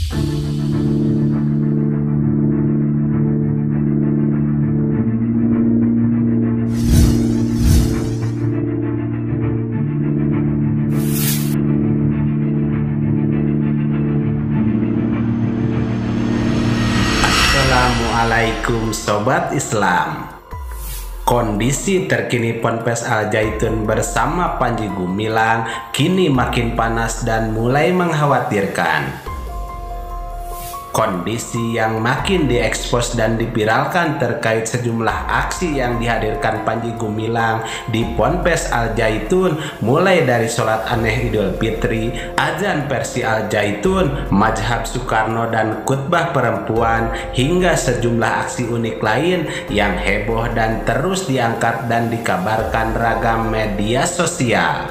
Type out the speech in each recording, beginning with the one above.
Assalamualaikum Sobat Islam. Kondisi terkini Ponpes Al Zaitun bersama Panji Gumilang kini makin panas dan mulai mengkhawatirkan. Kondisi yang makin diekspos dan dipiralkan terkait sejumlah aksi yang dihadirkan Panji Gumilang di Ponpes Al Zaitun, mulai dari sholat aneh Idul Fitri, azan versi Al Zaitun, mazhab Soekarno dan khutbah perempuan, hingga sejumlah aksi unik lain yang heboh dan terus diangkat dan dikabarkan ragam media sosial.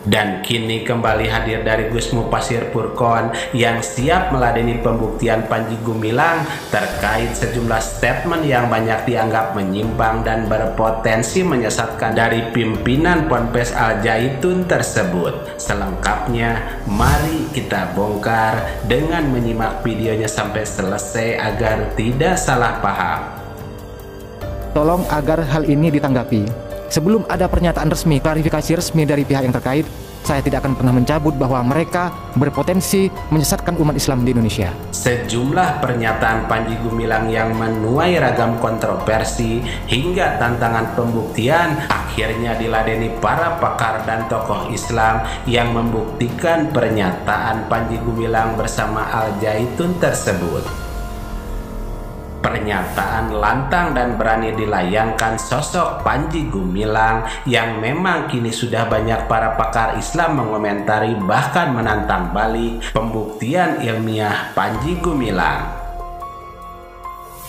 Dan kini kembali hadir dari Gus Mufasir Furqon yang siap meladeni pembuktian Panji Gumilang terkait sejumlah statement yang banyak dianggap menyimpang dan berpotensi menyesatkan dari pimpinan Ponpes Al Zaitun tersebut. Selengkapnya mari kita bongkar dengan menyimak videonya sampai selesai agar tidak salah paham. Tolong agar hal ini ditanggapi. Sebelum ada pernyataan resmi, klarifikasi resmi dari pihak yang terkait, saya tidak akan pernah mencabut bahwa mereka berpotensi menyesatkan umat Islam di Indonesia. Sejumlah pernyataan Panji Gumilang yang menuai ragam kontroversi hingga tantangan pembuktian akhirnya diladeni para pakar dan tokoh Islam yang membuktikan pernyataan Panji Gumilang bersama Al Zaitun tersebut. Pernyataan lantang dan berani dilayangkan sosok Panji Gumilang yang memang kini sudah banyak para pakar Islam mengomentari bahkan menantang balik pembuktian ilmiah Panji Gumilang.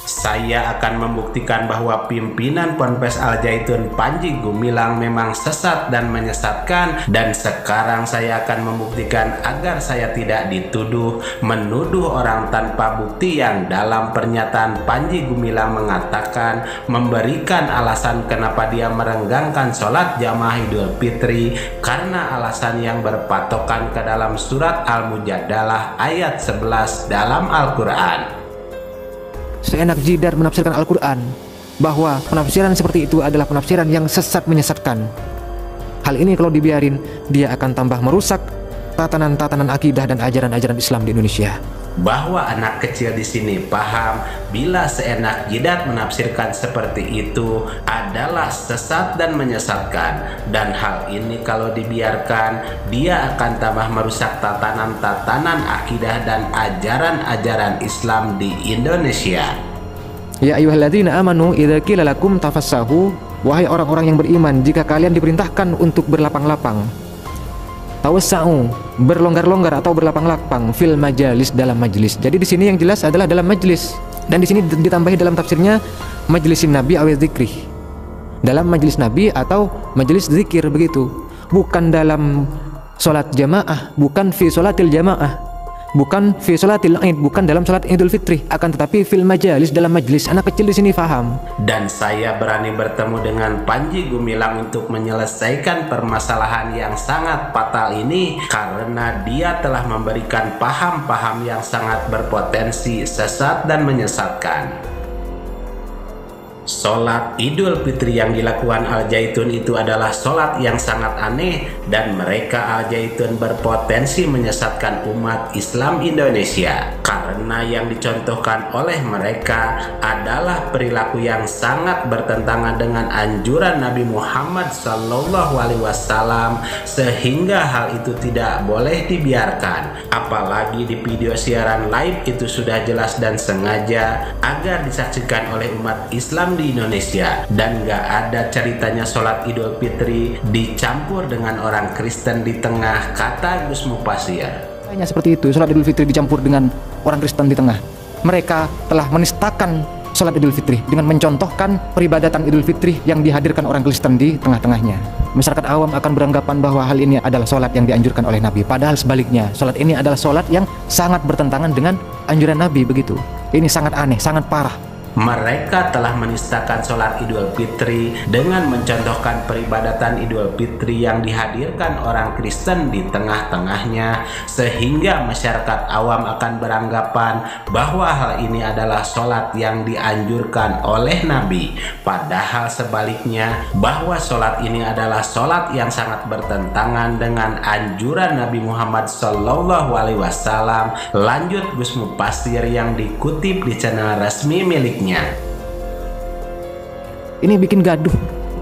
Saya akan membuktikan bahwa pimpinan Ponpes Al Zaitun Panji Gumilang memang sesat dan menyesatkan, dan sekarang saya akan membuktikan agar saya tidak dituduh menuduh orang tanpa bukti yang dalam pernyataan Panji Gumilang mengatakan memberikan alasan kenapa dia merenggangkan sholat jamaah Idul Fitri karena alasan yang berpatokan ke dalam surat Al-Mujadalah ayat 11 dalam Al-Quran. Seenak jidat menafsirkan Al-Quran bahwa penafsiran seperti itu adalah penafsiran yang sesat menyesatkan. Hal ini kalau dibiarin, dia akan tambah merusak tatanan-tatanan akidah dan ajaran-ajaran Islam di Indonesia. Bahwa anak kecil di sini paham bila seenak jidat menafsirkan seperti itu adalah sesat dan menyesatkan, dan hal ini kalau dibiarkan dia akan tambah merusak tatanan-tatanan akidah dan ajaran-ajaran Islam di Indonesia. Ya ayyuhalladzina amanu idza qila lakum tafassahu, wahai orang-orang yang beriman, jika kalian diperintahkan untuk berlapang-lapang, tawassa'u, berlonggar-longgar atau berlapang-lapang, fil majalis, dalam majelis. Jadi di sini yang jelas adalah dalam majelis, dan di sini ditambahi dalam tafsirnya majlisin nabi aw dzikri, dalam majelis nabi atau majelis zikir, begitu. Bukan dalam sholat jamaah, bukan fi sholatil jamaah, bukan fi sholatil id, bukan dalam sholat Idul Fitri, akan tetapi fil majalis, dalam majelis. Anak kecil di sini paham. Dan saya berani bertemu dengan Panji Gumilang untuk menyelesaikan permasalahan yang sangat fatal ini karena dia telah memberikan paham-paham yang sangat berpotensi sesat dan menyesatkan. Sholat Idul Fitri yang dilakukan Al Zaitun itu adalah sholat yang sangat aneh, dan mereka Al Zaitun berpotensi menyesatkan umat Islam Indonesia karena yang dicontohkan oleh mereka adalah perilaku yang sangat bertentangan dengan anjuran Nabi Muhammad SAW, sehingga hal itu tidak boleh dibiarkan. Apalagi di video siaran live itu sudah jelas dan sengaja agar disaksikan oleh umat Islam di Indonesia, dan gak ada ceritanya sholat Idul Fitri dicampur dengan orang Kristen di tengah, kata Gus Mufasir. Hanya seperti itu, sholat Idul Fitri dicampur dengan orang Kristen di tengah. Mereka telah menistakan sholat Idul Fitri dengan mencontohkan peribadatan Idul Fitri yang dihadirkan orang Kristen di tengah-tengahnya. Masyarakat awam akan beranggapan bahwa hal ini adalah sholat yang dianjurkan oleh Nabi, padahal sebaliknya, sholat ini adalah sholat yang sangat bertentangan dengan anjuran Nabi, begitu. Ini sangat aneh, sangat parah. Mereka telah menistakan sholat Idul Fitri dengan mencontohkan peribadatan Idul Fitri yang dihadirkan orang Kristen di tengah-tengahnya, sehingga masyarakat awam akan beranggapan bahwa hal ini adalah sholat yang dianjurkan oleh Nabi. Padahal sebaliknya, bahwa sholat ini adalah sholat yang sangat bertentangan dengan anjuran Nabi Muhammad SAW. Lanjut Gus Mufasir yang dikutip di channel resmi miliknya. Ini bikin gaduh.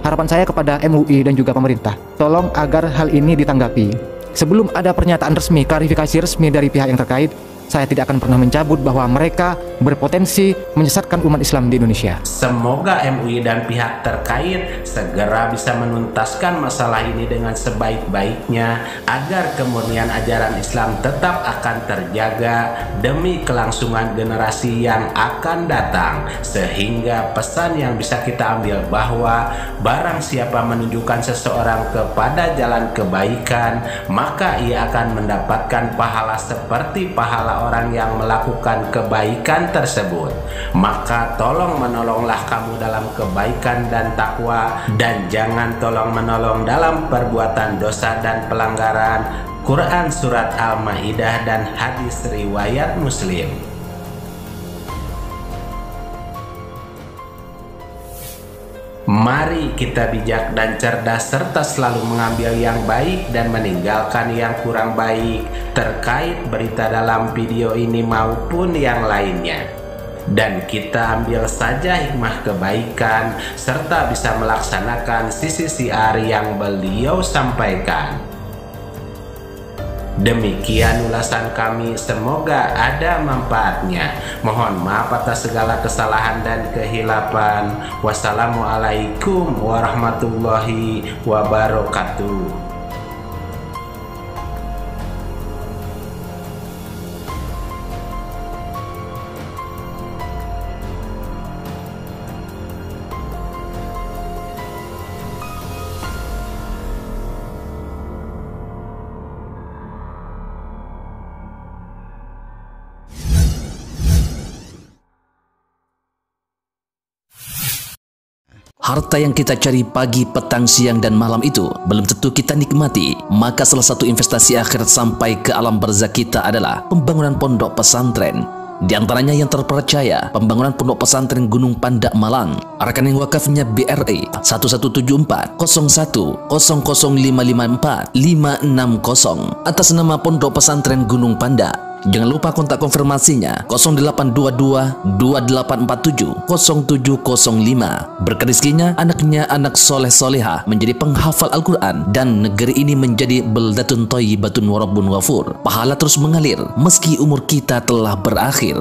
Harapan saya kepada MUI dan juga pemerintah, tolong agar hal ini ditanggapi. Sebelum ada pernyataan resmi, klarifikasi resmi dari pihak yang terkait, saya tidak akan pernah mencabut bahwa mereka berpotensi menyesatkan umat Islam di Indonesia. Semoga MUI dan pihak terkait segera bisa menuntaskan masalah ini dengan sebaik-baiknya agar kemurnian ajaran Islam tetap akan terjaga demi kelangsungan generasi yang akan datang. Sehingga pesan yang bisa kita ambil bahwa barang siapa menunjukkan seseorang kepada jalan kebaikan, maka ia akan mendapatkan pahala seperti pahala orang yang melakukan kebaikan tersebut. Maka tolong menolonglah kamu dalam kebaikan dan takwa, dan jangan tolong menolong dalam perbuatan dosa dan pelanggaran. Quran Surat Al-Ma'idah dan hadis riwayat Muslim. Mari kita bijak dan cerdas serta selalu mengambil yang baik dan meninggalkan yang kurang baik terkait berita dalam video ini maupun yang lainnya. Dan kita ambil saja hikmah kebaikan serta bisa melaksanakan sisi siar yang beliau sampaikan. Demikian ulasan kami, semoga ada manfaatnya. Mohon maaf atas segala kesalahan dan kehilapan. Wassalamualaikum warahmatullahi wabarakatuh. Harta yang kita cari pagi, petang, siang, dan malam itu belum tentu kita nikmati. Maka salah satu investasi akhirat sampai ke alam barzakh kita adalah pembangunan pondok pesantren. Di antaranya yang terpercaya, pembangunan pondok pesantren Gunung Pandak Malang. Rekening wakafnya BRI 1174 01 00554 560 atas nama Pondok Pesantren Gunung Pandak. Jangan lupa kontak konfirmasinya 0822 2847 0705. Berkah rezekinya, anaknya anak soleh soleha menjadi penghafal Al-Quran, dan negeri ini menjadi beldatun thayyibatun wa rabbun ghafur. Pahala terus mengalir meski umur kita telah berakhir.